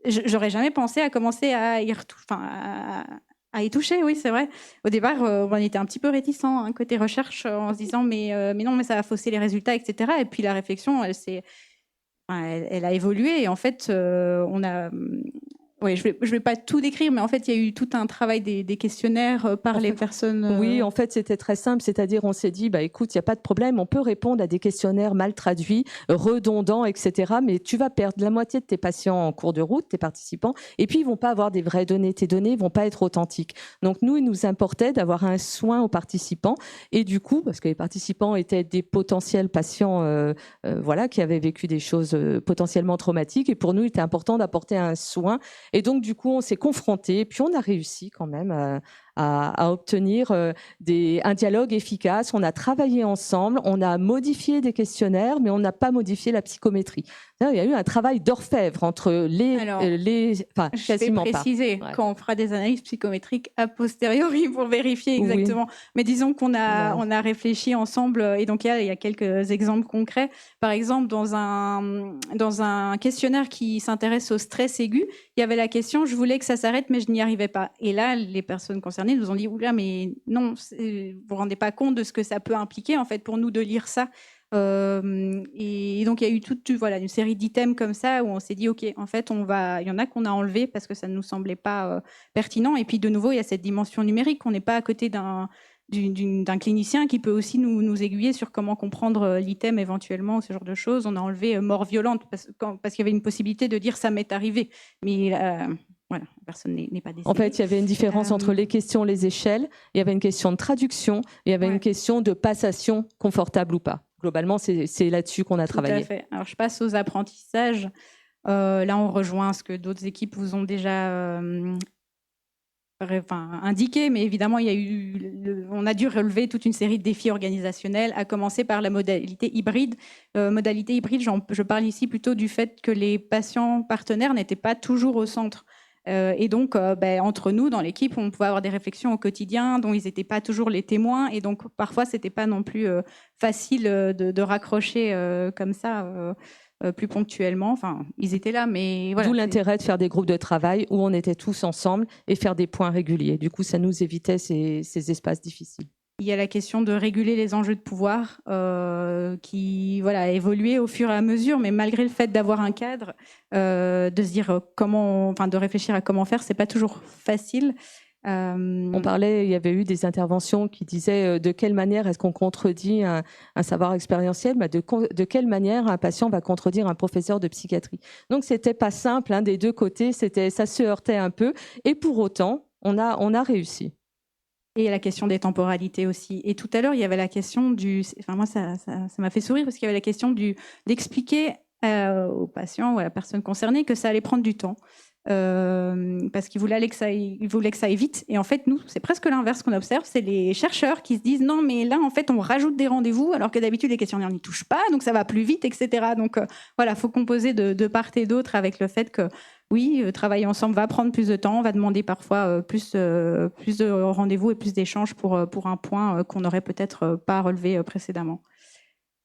j'aurais jamais pensé à commencer à y toucher. Oui, c'est vrai. Au départ, on était un petit peu réticents côté recherche, en se disant mais non, mais ça va fausser les résultats, etc. Et puis la réflexion, elle a évolué, et en fait, on a Oui, je vais pas tout décrire, mais en fait, il y a eu tout un travail des questionnaires par les personnes. Oui, en fait, c'était très simple. C'est-à-dire, on s'est dit, bah, écoute, il n'y a pas de problème. On peut répondre à des questionnaires mal traduits, redondants, etc. Mais tu vas perdre la moitié de tes patients en cours de route, tes participants. Et puis, ils vont pas avoir des vraies données. Tes données vont pas être authentiques. Donc, nous, il nous importait d'avoir un soin aux participants. Et du coup, parce que les participants étaient des potentiels patients, voilà, qui avaient vécu des choses potentiellement traumatiques. Et pour nous, il était important d'apporter un soin. Et donc, du coup, on s'est confrontés. Puis, on a réussi quand même à obtenir un dialogue efficace. On a travaillé ensemble, on a modifié des questionnaires, mais on n'a pas modifié la psychométrie. Il y a eu un travail d'orfèvre entre enfin, Je vais quasiment préciser pas. Ouais. quand on fera des analyses psychométriques a posteriori pour vérifier exactement. Oui. Mais disons qu'on a réfléchi ensemble et donc il y a quelques exemples concrets. Par exemple, dans un questionnaire qui s'intéresse au stress aigu, il y avait la question « je voulais que ça s'arrête mais je n'y arrivais pas ». Et là, les personnes concernées nous ont dit « oula, mais non, vous ne vous rendez pas compte de ce que ça peut impliquer en fait pour nous de lire ça ». Et donc il y a eu voilà, une série d'items comme ça où on s'est dit ok, en fait il y en a qu'on a enlevé parce que ça ne nous semblait pas pertinent. Et puis de nouveau il y a cette dimension numérique, on n'est pas à côté d'un clinicien qui peut aussi nous aiguiller sur comment comprendre l'item éventuellement, ce genre de choses. On a enlevé mort violente parce qu'il y avait une possibilité de dire ça m'est arrivé, mais voilà, personne n'est pas décédé. En fait, il y avait une différence entre les questions, les échelles. Il y avait une question de traduction. Il y avait une question de passation confortable ou pas. Globalement, c'est là-dessus qu'on a travaillé. Tout à fait. Alors, je passe aux apprentissages. Là, on rejoint ce que d'autres équipes vous ont déjà indiqué, mais évidemment, on a dû relever toute une série de défis organisationnels, à commencer par la modalité hybride. Modalité hybride, je parle ici plutôt du fait que les patients partenaires n'étaient pas toujours au centre. Et donc, entre nous, dans l'équipe, on pouvait avoir des réflexions au quotidien dont ils n'étaient pas toujours les témoins. Et donc, parfois, ce n'était pas non plus facile de raccrocher comme ça plus ponctuellement. Enfin, ils étaient là, mais voilà. D'où l'intérêt de faire des groupes de travail où on était tous ensemble et faire des points réguliers. Du coup, ça nous évitait ces espaces difficiles. Il y a la question de réguler les enjeux de pouvoir qui a évolué au fur et à mesure, mais malgré le fait d'avoir un cadre, de se dire de réfléchir à comment faire, c'est pas toujours facile. On parlait, il y avait eu des interventions qui disaient de quelle manière est-ce qu'on contredit un savoir expérientiel, de quelle manière un patient va contredire un professeur de psychiatrie. Donc c'était pas simple des deux côtés, ça se heurtait un peu, et pour autant on a réussi. Et il y a la question des temporalités aussi. Et tout à l'heure, il y avait la question moi, ça m'a fait sourire parce qu'il y avait la question d'expliquer aux patients ou à la personne concernée que ça allait prendre du temps. Parce qu'ils voulaient que ça aille vite. Et en fait, nous, c'est presque l'inverse qu'on observe. C'est les chercheurs qui se disent non, mais là, en fait, on rajoute des rendez-vous alors que d'habitude, les questionnaires n'y touchent pas, donc ça va plus vite, etc. Donc voilà, il faut composer de part et d'autre avec le fait que oui, travailler ensemble va prendre plus de temps, va demander parfois plus de rendez-vous et plus d'échanges pour un point qu'on n'aurait peut-être pas relevé précédemment.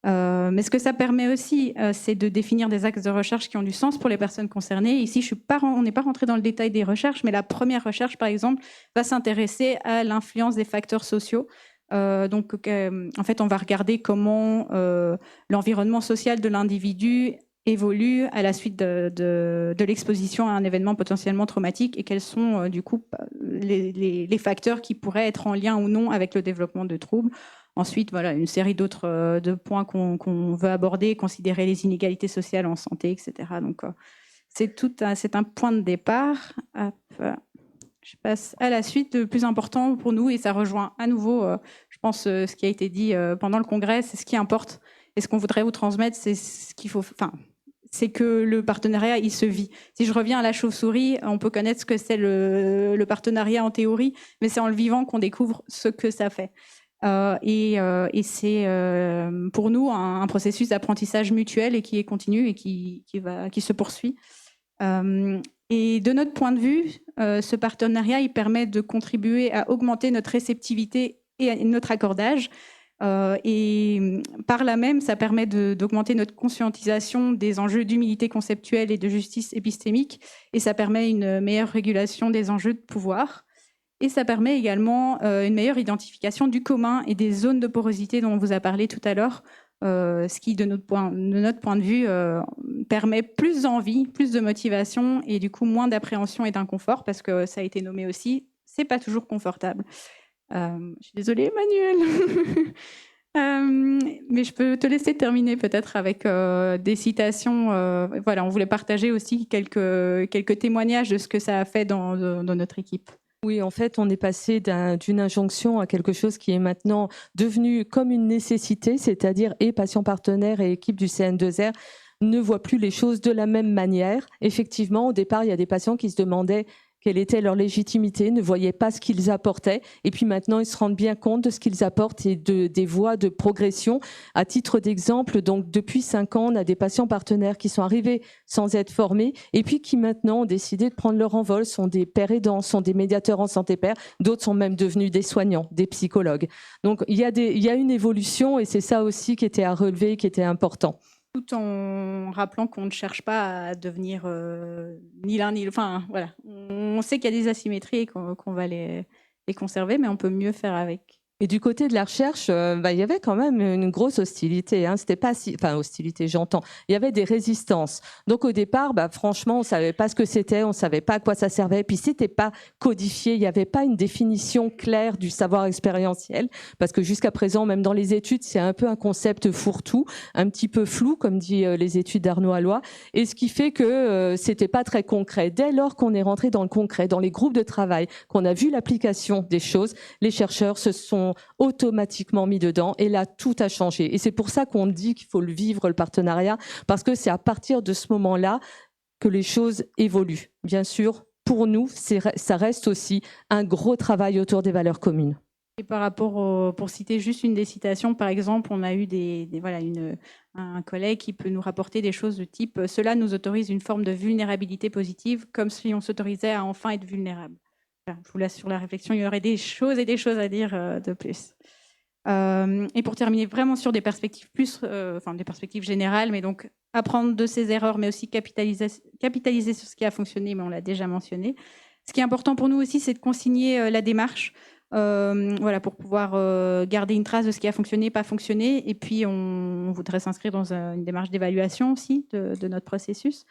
Mais ce que ça permet aussi, c'est de définir des axes de recherche qui ont du sens pour les personnes concernées. Ici, on n'est pas rentré dans le détail des recherches, mais la première recherche, par exemple, va s'intéresser à l'influence des facteurs sociaux. En fait, on va regarder comment l'environnement social de l'individu évolue à la suite de l'exposition à un événement potentiellement traumatique et quels sont du coup les facteurs qui pourraient être en lien ou non avec le développement de troubles. Ensuite, voilà, une série d'autres points qu'on veut aborder, considérer les inégalités sociales en santé, etc. Donc, c'est un point de départ. Hop. Je passe à la suite. Le plus important pour nous, et ça rejoint à nouveau, je pense, ce qui a été dit pendant le congrès, c'est ce qui importe. Et ce qu'on voudrait vous transmettre, c'est ce qu'il faut... c'est que le partenariat, il se vit. Si je reviens à la chauve-souris, on peut connaître ce que c'est le partenariat en théorie, mais c'est en le vivant qu'on découvre ce que ça fait. Et c'est pour nous un processus d'apprentissage mutuel et qui est continu et qui se poursuit. Et de notre point de vue, ce partenariat, il permet de contribuer à augmenter notre réceptivité et notre accordage. Et par là même, ça permet d'augmenter notre conscientisation des enjeux d'humilité conceptuelle et de justice épistémique. Et ça permet une meilleure régulation des enjeux de pouvoir. Et ça permet également une meilleure identification du commun et des zones de porosité dont on vous a parlé tout à l'heure, ce qui, de notre point de vue, permet plus d'envie, plus de motivation et du coup moins d'appréhension et d'inconfort, parce que ça a été nommé aussi, c'est pas toujours confortable. Je suis désolée, Emmanuel. Mais je peux te laisser terminer peut-être avec des citations. Voilà, on voulait partager aussi quelques témoignages de ce que ça a fait dans notre équipe. Oui, en fait, on est passé d'une injonction à quelque chose qui est maintenant devenu comme une nécessité, c'est-à-dire et patients partenaires et équipe du CN2R ne voient plus les choses de la même manière. Effectivement, au départ, il y a des patients qui se demandaient quelle était leur légitimité, ne voyaient pas ce qu'ils apportaient. Et puis maintenant, ils se rendent bien compte de ce qu'ils apportent et des voies de progression. À titre d'exemple, donc depuis 5 ans, on a des patients partenaires qui sont arrivés sans être formés et puis qui maintenant ont décidé de prendre leur envol, sont des pères aidants, sont des médiateurs en santé père. D'autres sont même devenus des soignants, des psychologues. Donc il y a une évolution et c'est ça aussi qui était à relever, qui était important. Tout en rappelant qu'on ne cherche pas à devenir ni l'un ni l'autre. Enfin, voilà. On sait qu'il y a des asymétries et qu'on va les conserver, mais on peut mieux faire avec. Et du côté de la recherche, il y avait quand même une grosse hostilité. Hein. C'était pas enfin, hostilité, j'entends. Il y avait des résistances. Donc au départ, franchement, on savait pas ce que c'était, on savait pas à quoi ça servait. Puis c'était pas codifié, il y avait pas une définition claire du savoir expérientiel, parce que jusqu'à présent, même dans les études, c'est un peu un concept fourre-tout, un petit peu flou, comme dit les études d'Arnaud Alloy. Et ce qui fait que c'était pas très concret. Dès lors qu'on est rentré dans le concret, dans les groupes de travail, qu'on a vu l'application des choses, les chercheurs se sont automatiquement mis dedans et là tout a changé. Et c'est pour ça qu'on dit qu'il faut le vivre, le partenariat, parce que c'est à partir de ce moment-là que les choses évoluent. Bien sûr, pour nous, ça reste aussi un gros travail autour des valeurs communes. Et par rapport pour citer juste une des citations, par exemple, on a eu un collègue qui peut nous rapporter des choses de type « Cela nous autorise une forme de vulnérabilité positive, comme si on s'autorisait à enfin être vulnérable ». Voilà, je vous laisse sur la réflexion, il y aurait des choses et des choses à dire de plus. Et pour terminer vraiment sur des perspectives des perspectives générales, mais donc apprendre de ses erreurs, mais aussi capitaliser sur ce qui a fonctionné, mais on l'a déjà mentionné. Ce qui est important pour nous aussi, c'est de consigner la démarche, voilà, pour pouvoir garder une trace de ce qui a fonctionné, pas fonctionné. Et puis, on voudrait s'inscrire dans une démarche d'évaluation aussi de notre processus.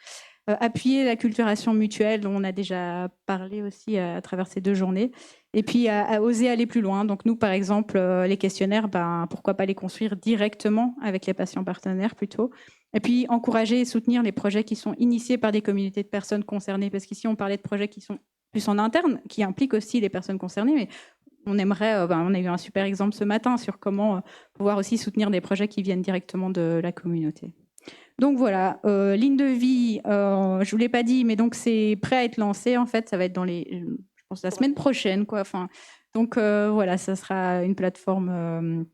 Appuyer la culturation mutuelle, dont on a déjà parlé aussi à travers ces 2 journées. Et puis, à oser aller plus loin. Donc, nous, par exemple, les questionnaires, pourquoi pas les construire directement avec les patients partenaires plutôt. Et puis, encourager et soutenir les projets qui sont initiés par des communautés de personnes concernées. Parce qu'ici, on parlait de projets qui sont plus en interne, qui impliquent aussi les personnes concernées. Mais on aimerait, on a eu un super exemple ce matin sur comment pouvoir aussi soutenir des projets qui viennent directement de la communauté. Donc voilà, ligne de vie, je ne vous l'ai pas dit, mais donc c'est prêt à être lancé. En fait, ça va être je pense, la semaine prochaine, quoi. Enfin, donc voilà, ça sera une plateforme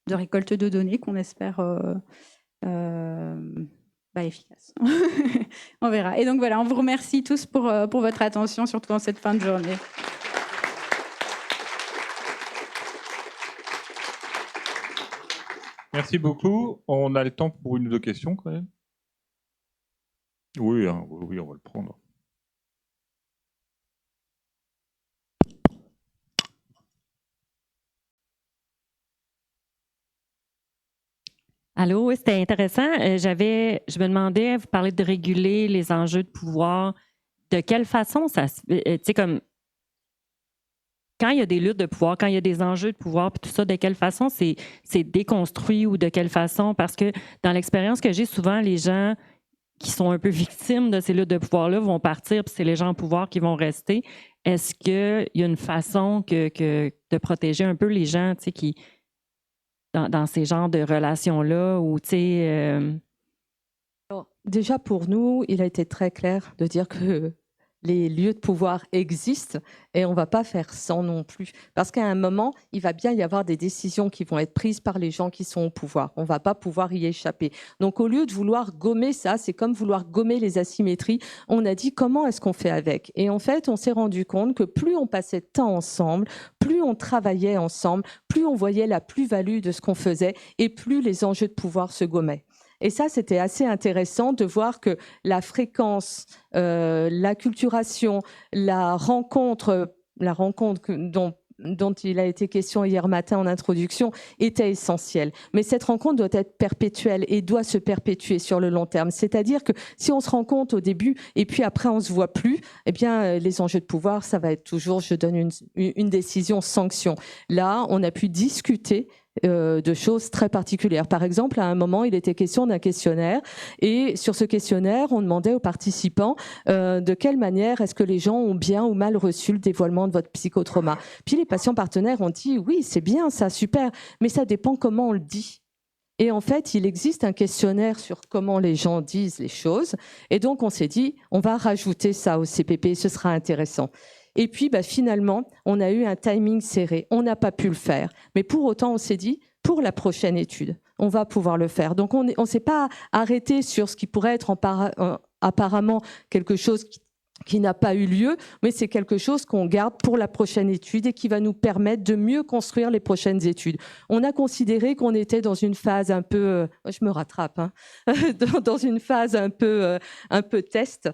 de récolte de données qu'on espère efficace. On verra. Et donc voilà, on vous remercie tous pour votre attention, surtout en cette fin de journée. Merci beaucoup. On a le temps pour 1 ou 2 questions quand même. Oui, oui, on va le prendre. Allô, oui, c'était intéressant. Je me demandais, vous parlez de réguler les enjeux de pouvoir. De quelle façon ça se fait? Tu sais, comme quand il y a des luttes de pouvoir, quand il y a des enjeux de pouvoir, puis tout ça, de quelle façon c'est déconstruit ou de quelle façon? Parce que dans l'expérience que j'ai, souvent, les gens qui sont un peu victimes de ces luttes de pouvoir-là vont partir, puis c'est les gens en pouvoir qui vont rester. Est-ce qu'il y a une façon de protéger un peu les gens, tu sais, qui dans ces genres de relations-là où, tu sais... Déjà, pour nous, il a été très clair de dire que les lieux de pouvoir existent et on ne va pas faire sans non plus. Parce qu'à un moment, il va bien y avoir des décisions qui vont être prises par les gens qui sont au pouvoir. On ne va pas pouvoir y échapper. Donc, au lieu de vouloir gommer ça, c'est comme vouloir gommer les asymétries. On a dit comment est-ce qu'on fait avec? Et en fait, on s'est rendu compte que plus on passait de temps ensemble, plus on travaillait ensemble, plus on voyait la plus-value de ce qu'on faisait et plus les enjeux de pouvoir se gommaient. Et ça, c'était assez intéressant de voir que la fréquence, l'acculturation, la rencontre dont dont il a été question hier matin en introduction était essentielle. Mais cette rencontre doit être perpétuelle et doit se perpétuer sur le long terme. C'est-à-dire que si on se rencontre au début et puis après on se voit plus, eh bien les enjeux de pouvoir, ça va être toujours je donne une décision sanction. Là, on a pu discuter de choses très particulières. Par exemple, à un moment, il était question d'un questionnaire et sur ce questionnaire, on demandait aux participants de quelle manière est-ce que les gens ont bien ou mal reçu le dévoilement de votre psychotrauma. Puis les patients partenaires ont dit oui, c'est bien ça, super, mais ça dépend comment on le dit. Et en fait, il existe un questionnaire sur comment les gens disent les choses. Et donc, on s'est dit, on va rajouter ça au CPP, ce sera intéressant. Et puis, finalement, on a eu un timing serré. On n'a pas pu le faire. Mais pour autant, on s'est dit, pour la prochaine étude, on va pouvoir le faire. Donc, on ne s'est pas arrêté sur ce qui pourrait être apparemment quelque chose qui n'a pas eu lieu, mais c'est quelque chose qu'on garde pour la prochaine étude et qui va nous permettre de mieux construire les prochaines études. On a considéré qu'on était dans une phase un peu, je me rattrape, dans une phase un peu test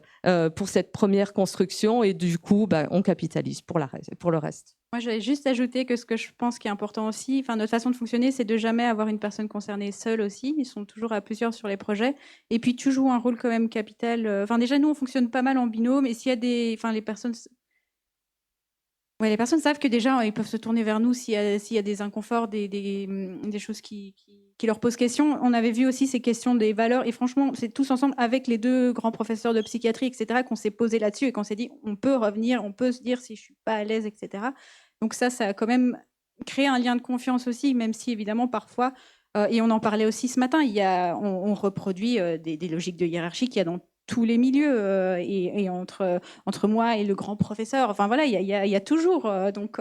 pour cette première construction et du coup, on capitalise pour le reste. Moi, j'allais juste ajouter que ce que je pense qui est important aussi, notre façon de fonctionner, c'est de jamais avoir une personne concernée seule aussi. Ils sont toujours à plusieurs sur les projets. Et puis, tu joues un rôle quand même capital. Déjà, nous, on fonctionne pas mal en binôme. Et s'il y a les personnes savent que déjà, ils peuvent se tourner vers nous s'il y a des inconforts, des choses qui leur posent question. On avait vu aussi ces questions des valeurs. Et franchement, c'est tous ensemble avec les 2 grands professeurs de psychiatrie, etc., qu'on s'est posé là-dessus et qu'on s'est dit, on peut revenir, on peut se dire si je suis pas à l'aise, etc. Donc ça a quand même créé un lien de confiance aussi, même si évidemment parfois, et on en parlait aussi ce matin, on reproduit des logiques de hiérarchie qu'il y a dans tous les milieux et entre moi et le grand professeur. Enfin voilà, il y a toujours. Donc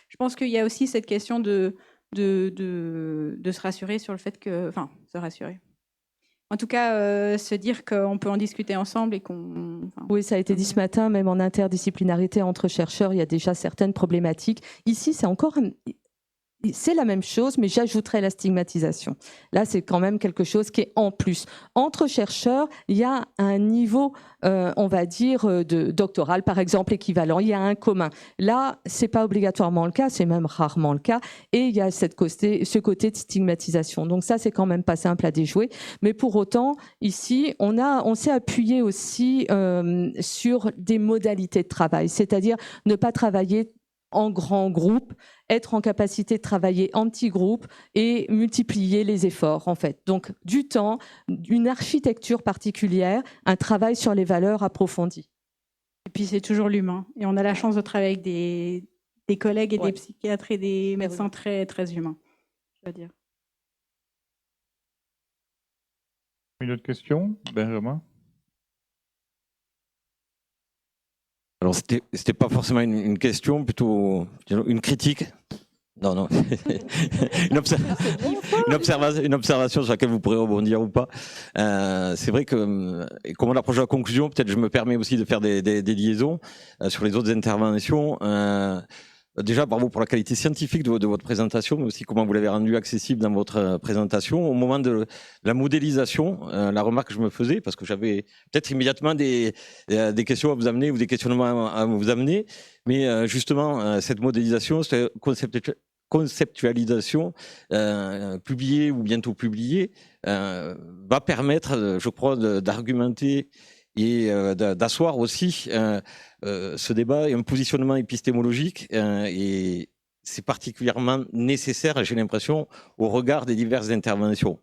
je pense qu'il y a aussi cette question de se rassurer sur le fait que, se rassurer. En tout cas, se dire qu'on peut en discuter ensemble et qu'on... Oui, ça a été dit ce matin, même en interdisciplinarité entre chercheurs, il y a déjà certaines problématiques. Ici, c'est la même chose, mais j'ajouterais la stigmatisation. Là, c'est quand même quelque chose qui est en plus. Entre chercheurs, il y a un niveau, on va dire, de doctoral, par exemple, équivalent. Il y a un commun. Là, c'est pas obligatoirement le cas, c'est même rarement le cas. Et il y a ce côté de stigmatisation. Donc ça, c'est quand même pas simple à déjouer. Mais pour autant, ici, on s'est appuyé aussi sur des modalités de travail, c'est-à-dire ne pas travailler en grand groupe, être en capacité de travailler en petits groupes et multiplier les efforts, en fait. Donc, du temps, une architecture particulière, un travail sur les valeurs approfondi. Et puis, c'est toujours l'humain. Et on a la chance de travailler avec des collègues et des psychiatres et des médecins très, très humains, je veux dire. Une autre question, Benjamin? Alors, c'était pas forcément une question, plutôt une critique. Non. une observation sur laquelle vous pourrez rebondir ou pas. C'est vrai que, comme on approche de la conclusion, peut-être je me permets aussi de faire des liaisons sur les autres interventions. Déjà, bravo pour la qualité scientifique de votre présentation, mais aussi comment vous l'avez rendu accessible dans votre présentation. Au moment de la modélisation, la remarque que je me faisais, parce que j'avais peut-être immédiatement des questions à vous amener ou des questionnements à vous amener, mais justement, cette modélisation, cette conceptualisation publiée ou bientôt publiée, va permettre, je crois, d'argumenter et d'asseoir aussi ce débat et un positionnement épistémologique et c'est particulièrement nécessaire, j'ai l'impression, au regard des diverses interventions.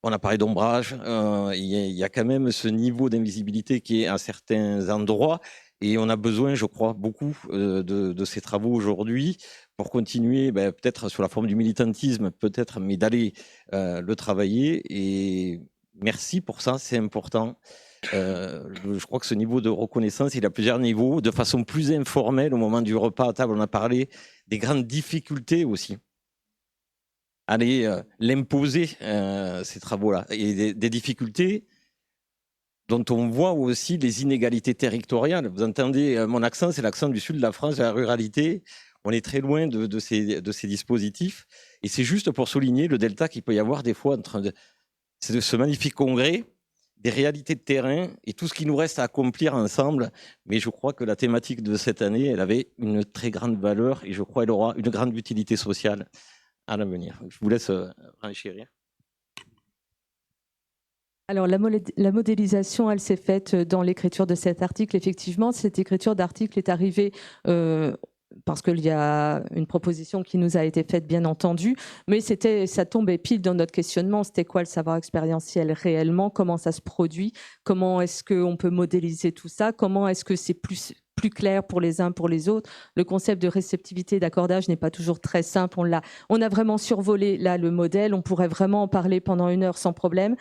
On a parlé d'ombrage, il y a quand même ce niveau d'invisibilité qui est à certains endroits et on a besoin, je crois, beaucoup de ces travaux aujourd'hui pour continuer, peut-être sous la forme du militantisme, peut-être, mais d'aller le travailler et merci pour ça, c'est important. Je crois que ce niveau de reconnaissance, il a plusieurs niveaux. De façon plus informelle, au moment du repas à table, on a parlé des grandes difficultés aussi. Aller l'imposer, ces travaux-là. Et des difficultés dont on voit aussi les inégalités territoriales. Vous entendez mon accent, c'est l'accent du sud de la France, de la ruralité. On est très loin de ces dispositifs. Et c'est juste pour souligner le delta qu'il peut y avoir des fois entre ce magnifique congrès des réalités de terrain et tout ce qui nous reste à accomplir ensemble. Mais je crois que la thématique de cette année, elle avait une très grande valeur et je crois qu'elle aura une grande utilité sociale à l'avenir. Je vous laisse renchérir. Alors, la modélisation, elle s'est faite dans l'écriture de cet article. Effectivement, cette écriture d'article est arrivée parce qu'il y a une proposition qui nous a été faite, bien entendu, mais ça tombait pile dans notre questionnement. C'était quoi le savoir expérientiel réellement? Comment ça se produit? Comment est-ce qu'on peut modéliser tout ça? Comment est-ce que c'est plus clair pour les uns, pour les autres? Le concept de réceptivité, d'accordage n'est pas toujours très simple. On a vraiment survolé là le modèle. On pourrait vraiment en parler pendant 1 heure sans problème.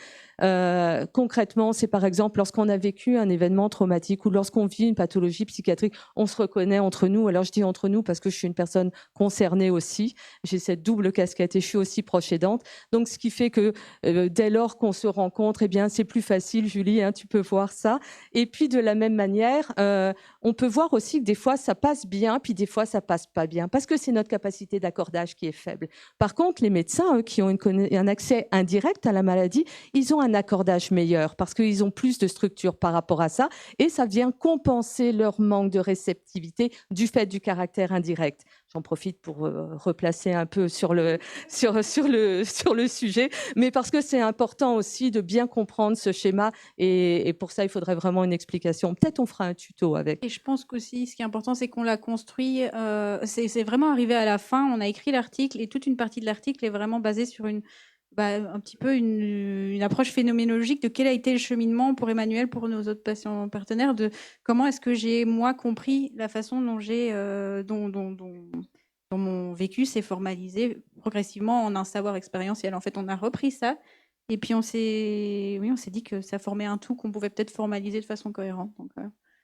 Concrètement, c'est par exemple lorsqu'on a vécu un événement traumatique ou lorsqu'on vit une pathologie psychiatrique, on se reconnaît entre nous. Alors je dis entre nous parce que je suis une personne concernée aussi. J'ai cette double casquette et je suis aussi proche aidante. Donc ce qui fait que dès lors qu'on se rencontre, eh bien c'est plus facile, Julie, hein, tu peux voir ça. Et puis de la même manière, on peut voir aussi que des fois ça passe bien, puis des fois ça passe pas bien, parce que c'est notre capacité d'accordage qui est faible. Par contre, les médecins, eux, qui ont un accès indirect à la maladie, ils ont un accordage meilleur parce qu'ils ont plus de structure par rapport à ça et ça vient compenser leur manque de réceptivité du fait du caractère indirect. J'en profite pour replacer un peu sur le sujet, mais parce que c'est important aussi de bien comprendre ce schéma et pour ça, il faudrait vraiment une explication. Peut-être on fera un tuto avec. Et je pense qu'aussi, ce qui est important, c'est qu'on l'a construit, c'est vraiment arrivé à la fin, on a écrit l'article et toute une partie de l'article est vraiment basée sur un petit peu une approche phénoménologique de quel a été le cheminement pour Emmanuel, pour nos autres patients partenaires, de comment est-ce que j'ai, moi, compris la façon dont dont mon vécu s'est formalisé progressivement en un savoir expérientiel. En fait, on a repris ça et puis on s'est dit que ça formait un tout qu'on pouvait peut-être formaliser de façon cohérente. Donc,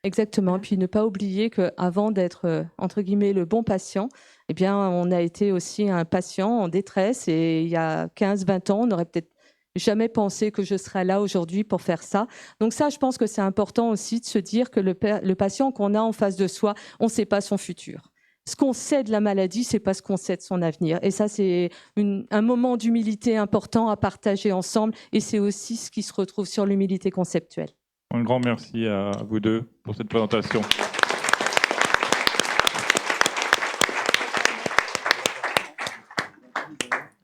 Exactement. Puis ne pas oublier qu'avant d'être, entre guillemets, le bon patient, eh bien, on a été aussi un patient en détresse. Et il y a 15-20 ans, on n'aurait peut-être jamais pensé que je serais là aujourd'hui pour faire ça. Donc ça, je pense que c'est important aussi de se dire que le patient qu'on a en face de soi, on ne sait pas son futur. Ce qu'on sait de la maladie, c'est pas ce qu'on sait de son avenir. Et ça, c'est un moment d'humilité important à partager ensemble. Et c'est aussi ce qui se retrouve sur l'humilité conceptuelle. Un grand merci à vous deux pour cette présentation.